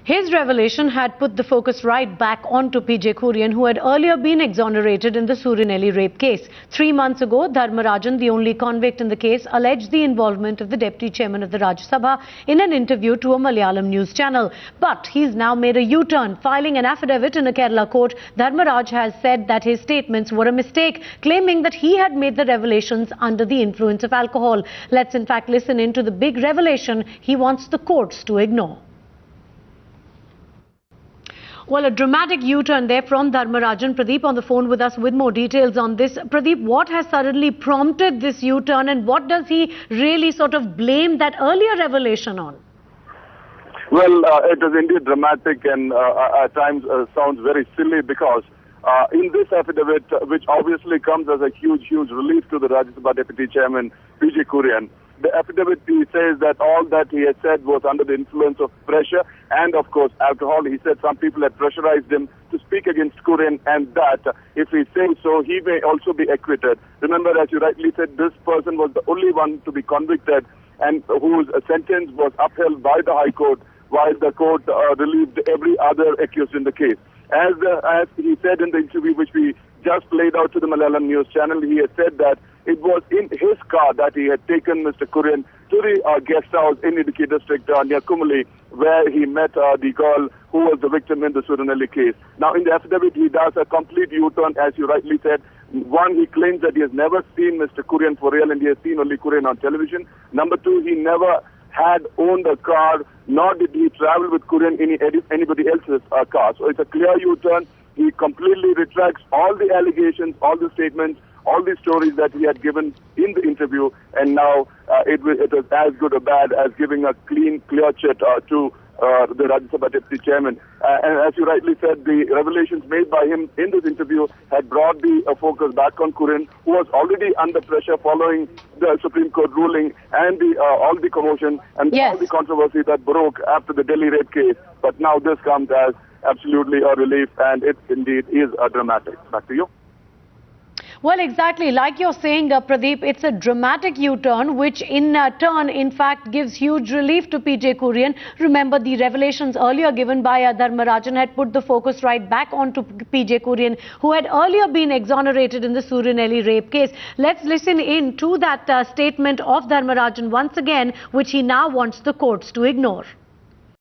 His revelation had put the focus right back onto PJ Kurian, who had earlier been exonerated in the Suryanelli rape case. 3 months ago, Dharmarajan, the only convict in the case, alleged the involvement of the deputy chairman of the Rajya Sabha in an interview to a Malayalam news channel. But he's now made a U-turn. Filing an affidavit in a Kerala court, Dharmaraj has said that his statements were a mistake, claiming that he had made the revelations under the influence of alcohol. Let's in fact listen in to the big revelation he wants the courts to ignore. Well, a dramatic U-turn there from Dharmarajan. Pradeep on the phone with us with more details on this. Pradeep, what has suddenly prompted this U-turn and what does he really sort of blame that earlier revelation on? Well, it is indeed dramatic and at times sounds very silly because in this affidavit, which obviously comes as a huge relief to the Rajya Sabha Deputy Chairman, PJ Kurian, the affidavit he says that all that he has said was under the influence of pressure and, of course, alcohol. He said some people had pressurized him to speak against Kurian and that if he says so, he may also be acquitted. Remember, as you rightly said, this person was the only one to be convicted and whose sentence was upheld by the High Court while the court relieved every other accused in the case. As he said in the interview which we just played out to the Malayalam news channel, he has said that it was in his car that he had taken Mr. Kurian to the guest house in Idukki district near Kumuli, where he met the girl who was the victim in the Suryanelli case. Now, in the affidavit, he does a complete U-turn, as you rightly said. One, he claims that he has never seen Mr. Kurian for real and he has seen only Kurian on television. Number two, he never had owned a car, nor did he travel with Kurian in anybody else's car. So it's a clear U-turn. He completely retracts all the allegations, all the statements, all the stories that he had given in the interview, and now it was as good or bad as giving a clear chit to the Rajya Sabha Deputy Chairman. And as you rightly said, the revelations made by him in this interview had brought the focus back on Kurian, who was already under pressure following the Supreme Court ruling and all the commotion and all the controversy that broke after the Delhi rape case. But now this comes as absolutely a relief, and it indeed is dramatic. Back to you. Well, exactly. Like you're saying, Pradeep, it's a dramatic U-turn, which in turn, in fact, gives huge relief to PJ Kurian. Remember, the revelations earlier given by Dharmarajan had put the focus right back onto PJ Kurian, who had earlier been exonerated in the Suryanelli rape case. Let's listen in to that statement of Dharmarajan once again, which he now wants the courts to ignore.